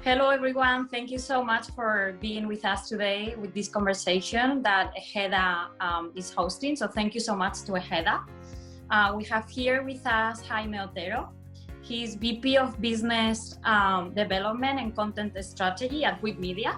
Hello, everyone. Thank you so much for being with us today with this conversation that Ejeda is hosting. So thank you so much to Ejeda. We have here with us Jaime Otero. He's VP of Business Development and Content Strategy at WIP Media.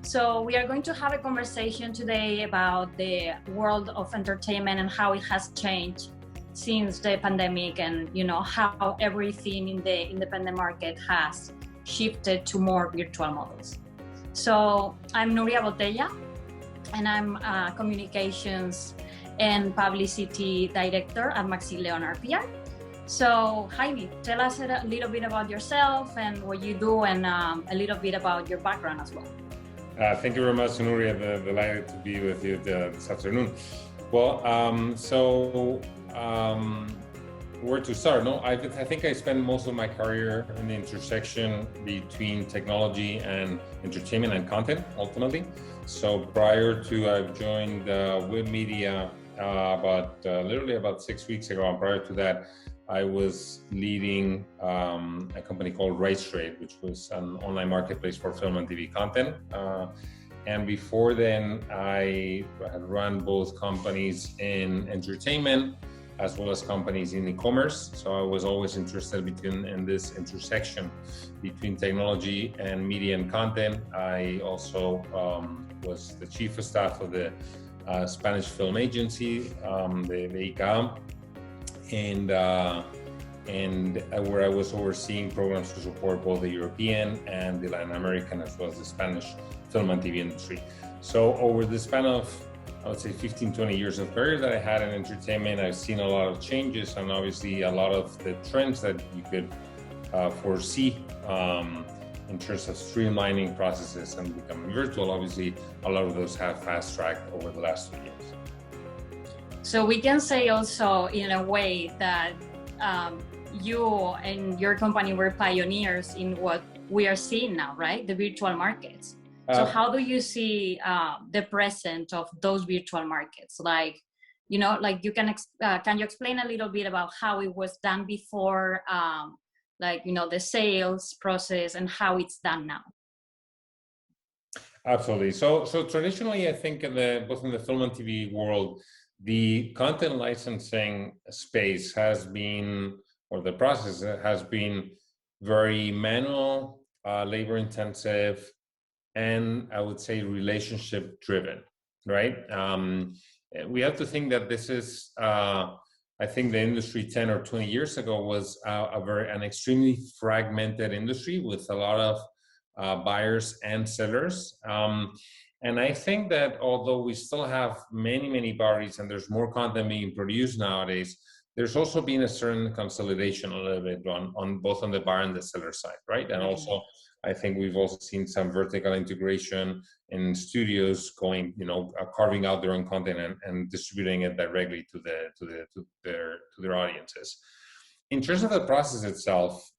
So we are going to have a conversation today about the world of entertainment and how it has changed since the pandemic, and how everything in the independent market has shifted to more virtual models. So I'm Nuria Botella, and I'm communications and publicity director at Maxine Leonard PR. So Jaime, tell us a little bit about yourself and what you do, and a little bit about your background as well. Thank you very much, Nuria. Delighted to be with you this afternoon. Well, where to start? No, I think I spent most of my career in the intersection between technology and entertainment and content, ultimately. So prior to I joined WIP Media literally about 6 weeks ago, and prior to that, I was leading a company called Rights Trade, which was an online marketplace for film and TV content. And before then, I had run both companies in entertainment as well as companies in e-commerce. So I was always interested in this intersection between technology and media and content. I also was the chief of staff of the Spanish film agency, the ICA, and where I was overseeing programs to support both the European and the Latin American as well as the Spanish film and TV industry. So over the span of, I would say, 15, 20 years of career that I had in entertainment, I've seen a lot of changes, and obviously a lot of the trends that you could foresee in terms of streamlining processes and becoming virtual. Obviously, a lot of those have fast-tracked over the last 2 years. So we can say also, in a way, that you and your company were pioneers in what we are seeing now, right? The virtual markets. So how do you see the present of those virtual markets? Like you can you explain a little bit about how it was done before, the sales process and how it's done now? Absolutely. So traditionally, I think both in the film and TV world, the content licensing space has been, or the process has been, very manual, labor intensive, and I would say relationship driven, right? We have to think that this is, I think the industry 10 or 20 years ago was an extremely fragmented industry with a lot of buyers and sellers. And I think that although we still have many parties and there's more content being produced nowadays, there's also been a certain consolidation a little bit on both on the buyer and the seller side, right? And also, I think we've also seen some vertical integration in studios going, carving out their own content and distributing it directly to their audiences. In terms of the process itself,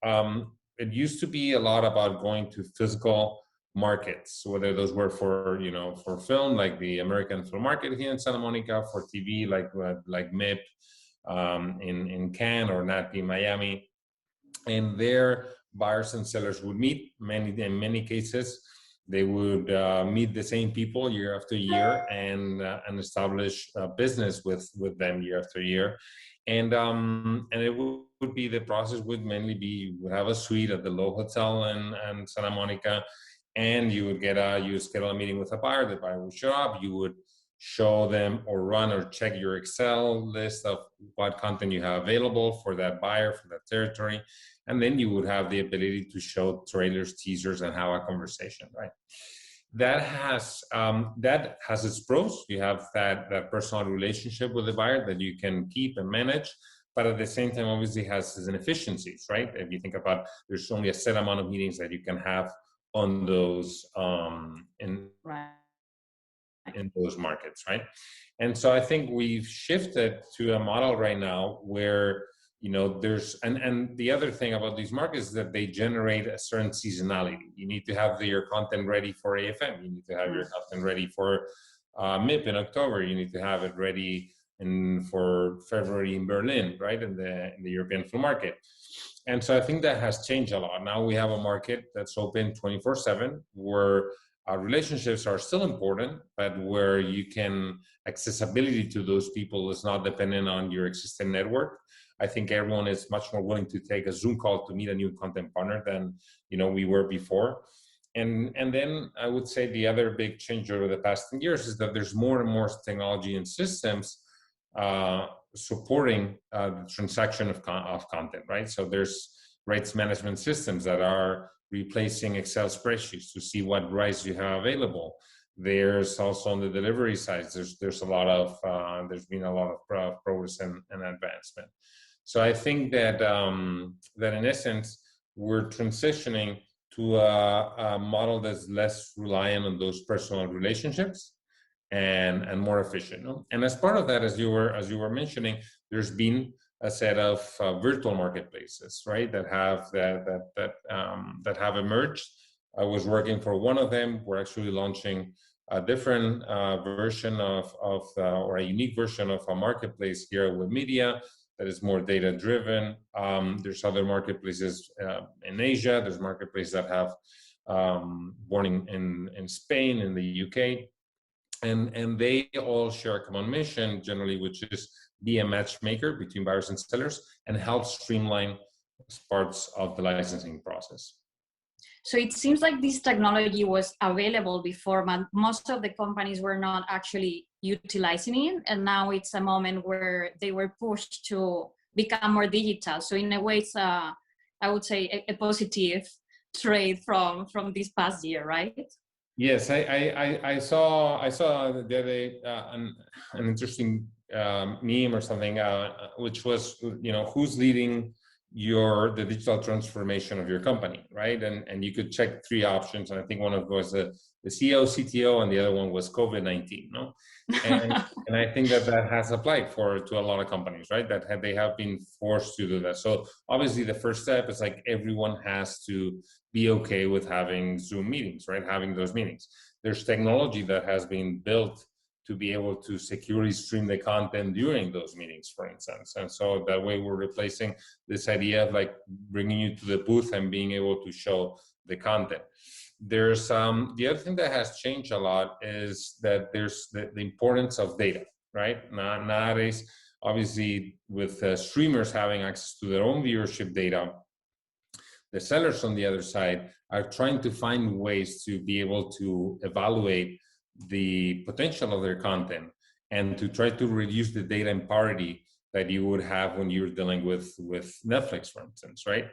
it used to be a lot about going to physical markets, whether those were for film, like the American film market here in Santa Monica, for TV, like MIP in Cannes or NATP in Miami, and there buyers and sellers would meet. In many cases, they would meet the same people year after year and establish a business with them year after year. And it would be, the process would mainly be, you would have a suite at the Lowe Hotel in Santa Monica, and you would schedule a meeting with a buyer. The buyer would show up. You would show them or run or check your Excel list of what content you have available for that buyer, for that territory. And then you would have the ability to show trailers, teasers, and have a conversation, right? That has its pros. You have that personal relationship with the buyer that you can keep and manage, but at the same time, obviously has its inefficiencies, right? If you think about, there's only a set amount of meetings that you can have on those in those markets, right? And so I think we've shifted to a model right now where there's, and the other thing about these markets is that they generate a certain seasonality. You need to have your content ready for AFM. You need to have your content ready for MIP in October. You need to have it ready for February in Berlin, right? In the European film market. And so I think that has changed a lot. Now we have a market that's open 24/7, where relationships are still important, but where you can accessibility to those people is not dependent on your existing network. I think everyone is much more willing to take a Zoom call to meet a new content partner than we were before. And then I would say the other big change over the past 10 years is that there's more and more technology and systems supporting the transaction of content, right? So there's rights management systems that are replacing Excel spreadsheets to see what rights you have available. There's also on the delivery side, there's been a lot of progress and advancement. So I think that that in essence we're transitioning to a model that's less reliant on those personal relationships and more efficient. No? And as part of that, as you were mentioning, there's been a set of virtual marketplaces, right, that have emerged. I was working for one of them. We're actually launching a different version or a unique version of a marketplace here with Media that is more data driven. There's other marketplaces in Asia. There's marketplaces that have born in Spain, in the UK. And they all share a common mission generally, which is be a matchmaker between buyers and sellers and help streamline parts of the licensing process. So it seems like this technology was available before, but most of the companies were not actually utilizing it. And now it's a moment where they were pushed to become more digital. So in a way, it's I would say a positive trade from this past year, right? Yes, I saw the other day an interesting meme or something, which was, who's leading the digital transformation of your company, right? And you could check 3 options, and I think one of them was the CEO, CTO, and the other one was COVID-19, no? And I think that has applied to a lot of companies, right? That they have been forced to do that. So obviously the first step is like everyone has to be okay with having Zoom meetings, right? Having those meetings. There's technology that has been built to be able to securely stream the content during those meetings, for instance. And so that way we're replacing this idea of like bringing you to the booth and being able to show the content. There's the other thing that has changed a lot is that there's the importance of data, right? Nowadays, obviously with streamers having access to their own viewership data, the sellers on the other side are trying to find ways to be able to evaluate the potential of their content and to try to reduce the data imparity that you would have when you're dealing with Netflix, for instance, right?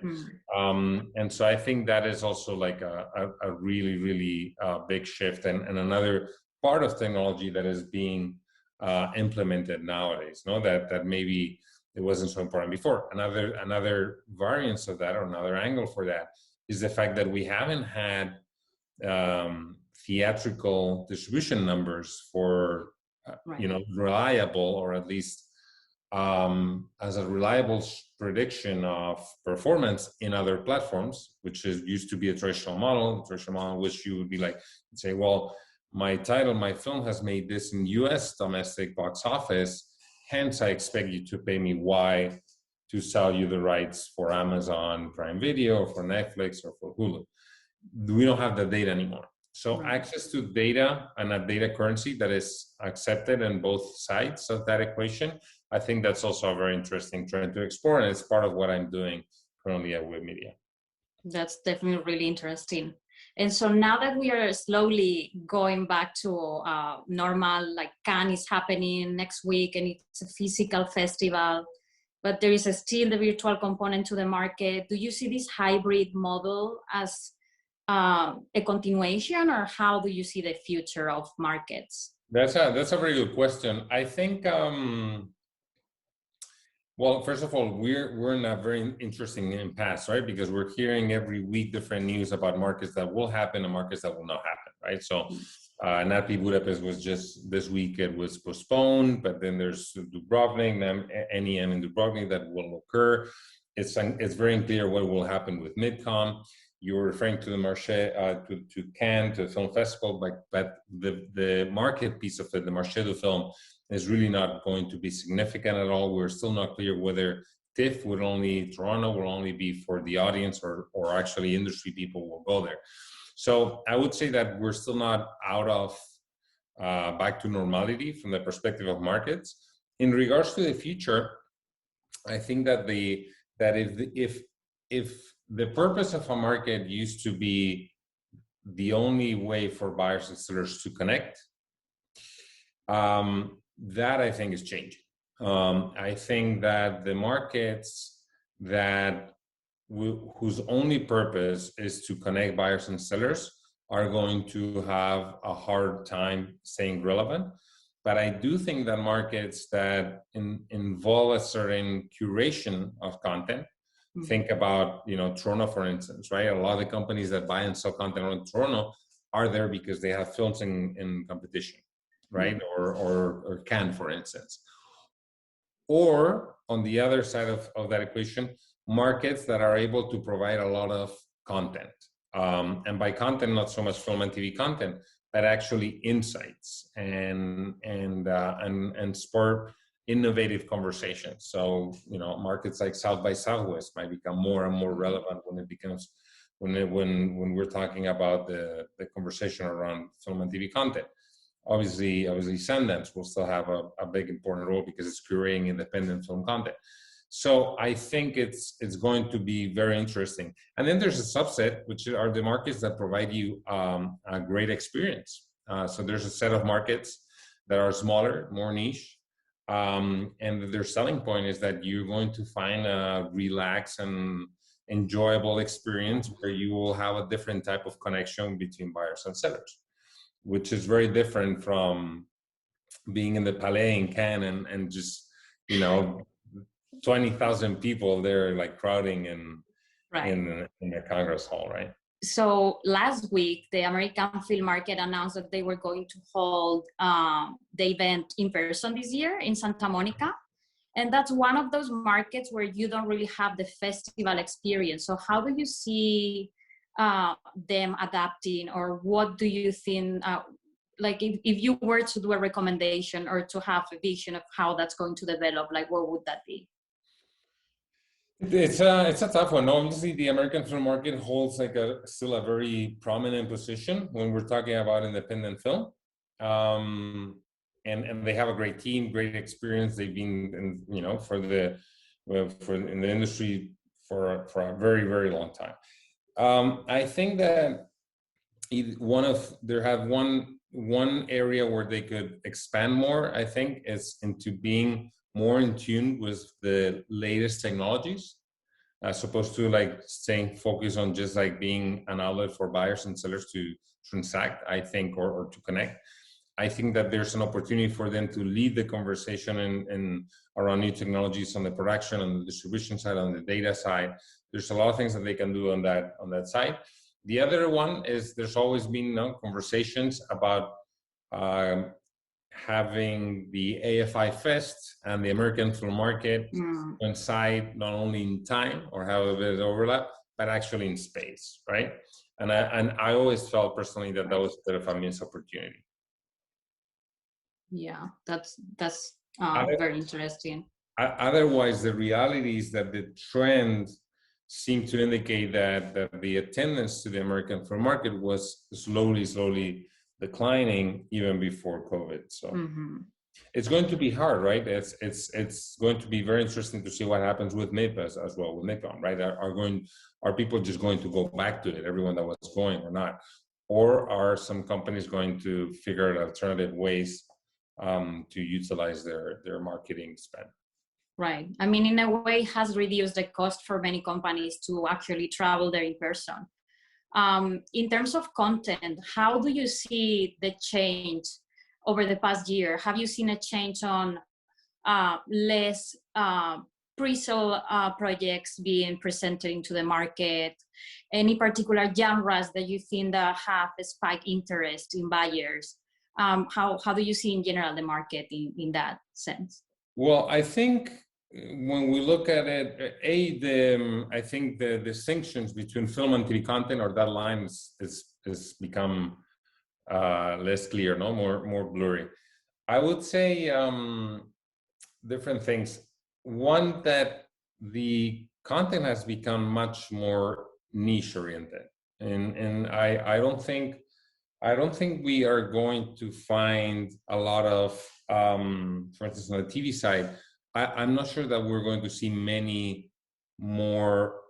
And so I think that is also like a really, really big shift and another part of technology that is being implemented nowadays, no? That maybe it wasn't so important before. Another variance of that, or another angle for that, is the fact that we haven't had theatrical distribution numbers for reliable, or at least as a reliable prediction of performance in other platforms, which used to be a traditional model, which you would be like, say, well, my film has made this in US domestic box office, hence I expect you to pay me Y to sell you the rights for Amazon Prime Video, or for Netflix, or for Hulu. We don't have the data anymore. So access to data and a data currency that is accepted on both sides of that equation, I think that's also a very interesting trend to explore, and it's part of what I'm doing currently at Web Media. That's definitely really interesting. And so now that we are slowly going back to normal, like Cannes is happening next week and it's a physical festival, but there is still the virtual component to the market. Do you see this hybrid model as a continuation, or how do you see the future of markets? That's a very good question. I think, well, first of all, we're in a very interesting impasse, right? Because we're hearing every week different news about markets that will happen and markets that will not happen, right? So NATPE Budapest was just this week, it was postponed, but then there's Dubrovnik, NEM in Dubrovnik that will occur. It's very unclear what will happen with MidCon. You were referring to the Marché, to Cannes, to the film festival, but the market piece of it, the Marché du Film, is really not going to be significant at all. We're still not clear whether TIFF would only, Toronto will only be for the audience, or actually industry people will go there. So I would say that we're still not out of back to normality from the perspective of markets. In regards to the future, I think that if the purpose of a market used to be the only way for buyers and sellers to connect, that I think is changing. I think that the markets whose only purpose is to connect buyers and sellers are going to have a hard time staying relevant. But I do think that markets that involve a certain curation of content, think about, Toronto, for instance, right? A lot of the companies that buy and sell content on Toronto are there because they have films in competition, right? Or Cannes, for instance. Or on the other side of that equation, markets that are able to provide a lot of content. And by content, not so much film and TV content, but actually insights and spur innovative conversations. So, markets like South by Southwest might become more and more relevant when we're talking about the conversation around film and TV content. Obviously Sundance will still have a big important role because it's curating independent film content. So I think it's going to be very interesting. And then there's a subset, which are the markets that provide you a great experience. So there's a set of markets that are smaller, more niche, and their selling point is that you're going to find a relaxed and enjoyable experience where you will have a different type of connection between buyers and sellers, which is very different from being in the Palais in Cannes and just, 20,000 people there like crowding in the Congress Hall, right? So last week, the American film market announced that they were going to hold the event in person this year in Santa Monica. And that's one of those markets where you don't really have the festival experience. So how do you see them adapting, or what do you think, if you were to do a recommendation or to have a vision of how that's going to develop, what would that be? It's a tough one. Obviously, the American film market holds still a very prominent position when we're talking about independent film, and they have a great team, great experience. They've been in the industry for a very, very long time. I think that one area where they could expand more, I think, is into being more in tune with the latest technologies, as opposed to staying focused on just being an outlet for buyers and sellers to transact, I think, or to connect. I think that there's an opportunity for them to lead the conversation in around new technologies on the production, on the distribution side, on the data side. There's a lot of things that they can do on that side. The other one is there's always been conversations about having the AFI Fest and the American film market coincide not only in time or have a bit of overlap, but actually in space, right? And I always felt personally that was a bit of a missed opportunity. Yeah, that's very interesting. Otherwise, the reality is that the trend seemed to indicate that the attendance to the American film market was slowly declining even before COVID. So it's going to be hard, right? It's going to be very interesting to see what happens with MIP as well, with MIPCOM, right? Are people just going to go back to it, everyone that was going or not? Or are some companies going to figure out alternative ways to utilize their marketing spend? Right. I mean, in a way, it has reduced the cost for many companies to actually travel there in person. In terms of content, how do you see the change over the past year? Have you seen a change on less pre-sale projects being presented into the market? Any particular genres that you think that have a spike interest in buyers? How do you see in general the market in that sense? Well, I think when we look at it, I think the distinctions between film and TV content, or that line is become less clear, more blurry. I would say different things. One that the content has become much more niche oriented, and I don't think we are going to find a lot of, for instance, on the TV side. I'm not sure that we're going to see many more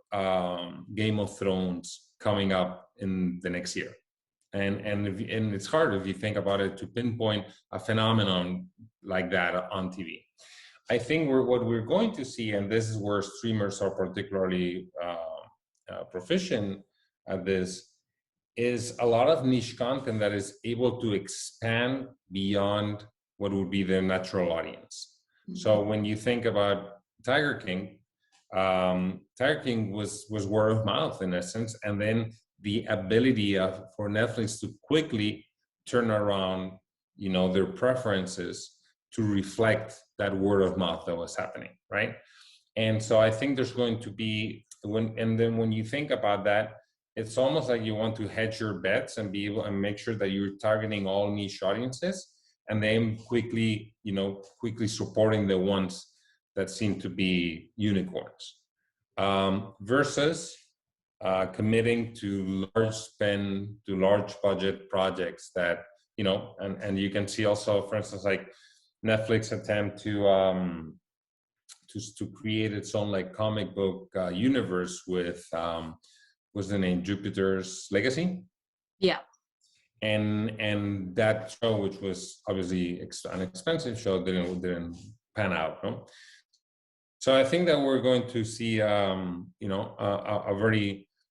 Game of Thrones coming up in the next year. And it's hard if you think about it to pinpoint a phenomenon like that on TV. I think what we're going to see, and this is where streamers are particularly proficient at this, is a lot of niche content that is able to expand beyond what would be their natural audience. Mm-hmm. So when you think about Tiger King was word of mouth in essence, and then the ability for Netflix to quickly turn around, their preferences to reflect that word of mouth that was happening, right? And so I think there's going to be when you think about that, it's almost like you want to hedge your bets and be able and make sure that you're targeting all niche audiences, and then quickly supporting the ones that seem to be unicorns, versus committing to large spend, to large budget projects that, and you can see also, for instance, like Netflix attempt to create its own like comic book universe with what's the name, Jupiter's Legacy. Yeah. And that show, which was obviously an expensive show, didn't pan out. No? So I think that we're going to see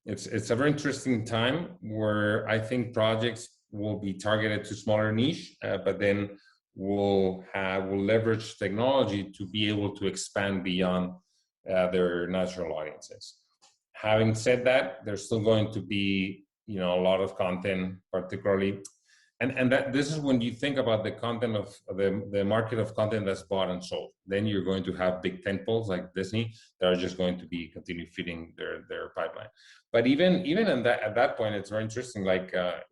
it's a very interesting time where I think projects will be targeted to smaller niche, but then we'll leverage technology to be able to expand beyond their natural audiences. Having said that, there's still going to be a lot of content, particularly, and that this is when you think about the content of the market of content that's bought and sold. Then you're going to have big tentpoles like Disney that are just going to be continue feeding their pipeline. But even at that point, it's very interesting. Like at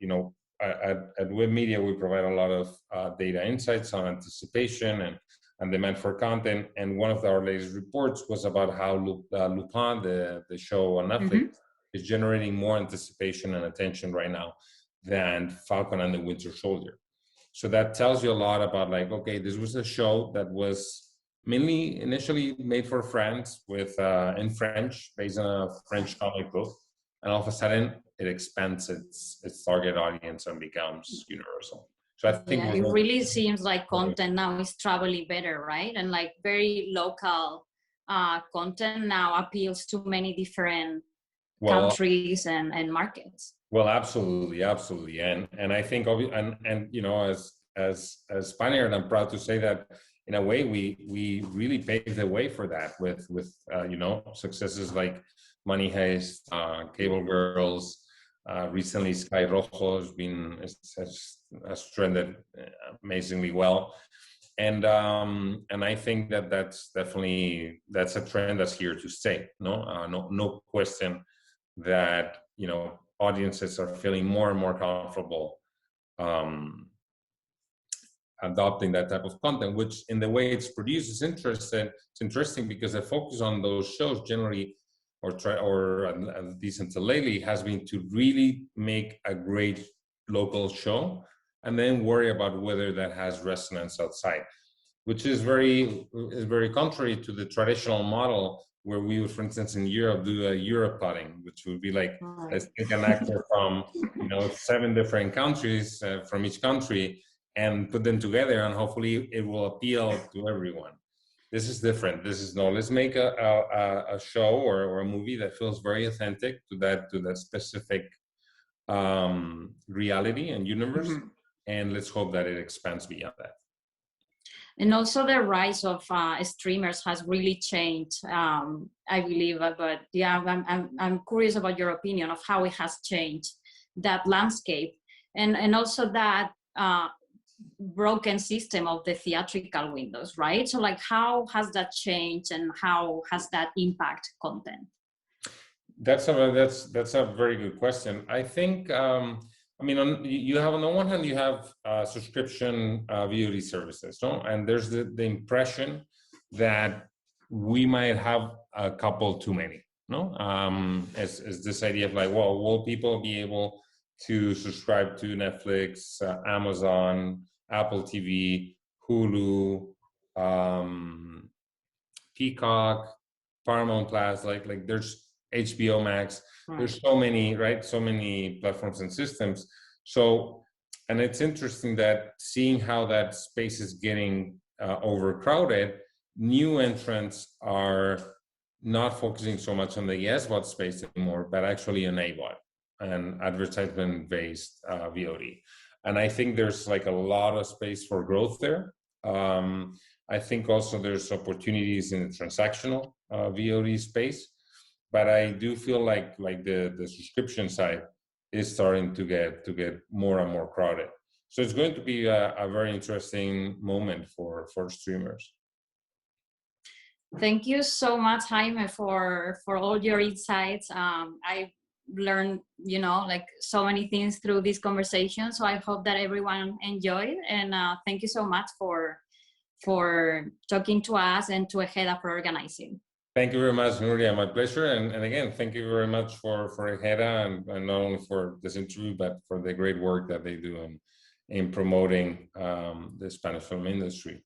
Web Media, we provide a lot of data insights on anticipation and demand for content. And one of our latest reports was about how Lupin, the show on Netflix, mm-hmm. is generating more anticipation and attention right now than Falcon and the Winter Soldier. So that tells you a lot about like, okay, this was a show that was mainly initially made for France in French, based on a French comic book. And all of a sudden it expands its target audience and becomes universal. So I think it really seems like content now is traveling better, right? And like very local content now appeals to many different countries and markets. Well, absolutely, and I think as Spaniard, I'm proud to say that in a way we really paved the way for that with successes like Money Heist, Cable Girls. Recently, Sky Rojo has trended amazingly well, and I think that's a trend that's here to stay. No question that audiences are feeling more and more comfortable adopting that type of content, which in the way it's produced is interesting. It's interesting because the focus on those shows generally, or at least until lately, has been to really make a great local show and then worry about whether that has resonance outside, which is very contrary to the traditional model where we would, for instance, in Europe, do a Europe plotting, which would be like, let's take an actor from 7 different countries from each country and put them together, and hopefully it will appeal to everyone. This is different. This is let's make a show or a movie that feels very authentic to that specific reality and universe, mm-hmm. and let's hope that it expands beyond that. And also the rise of streamers has really changed, I believe. But yeah, I'm curious about your opinion of how it has changed that landscape, and also that broken system of the theatrical windows, right? So like, how has that changed, and how has that impact content? That's a very good question. I think. You have on the one hand you have subscription VOD services, no? And there's the impression that we might have a couple too many. No, as this idea of like, well, will people be able to subscribe to Netflix, Amazon, Apple TV, Hulu, Peacock, Paramount Plus, like there's HBO Max. Right. There's so many, right? So many platforms and systems. So, and it's interesting that seeing how that space is getting overcrowded, new entrants are not focusing so much on the SVOD space anymore, but actually on AVOD and advertisement-based VOD. And I think there's like a lot of space for growth there. I think also there's opportunities in the transactional VOD space, but I do feel like the subscription side is starting to get more and more crowded. So it's going to be a very interesting moment for streamers. Thank you so much, Jaime, for all your insights. I learned, like so many things through this conversation. So I hope that everyone enjoyed, and thank you so much for talking to us and to EJEDA for organizing. Thank you very much, Nuria. My pleasure. And again, thank you very much for EJEDA and not only for this interview, but for the great work that they do in promoting the Spanish film industry.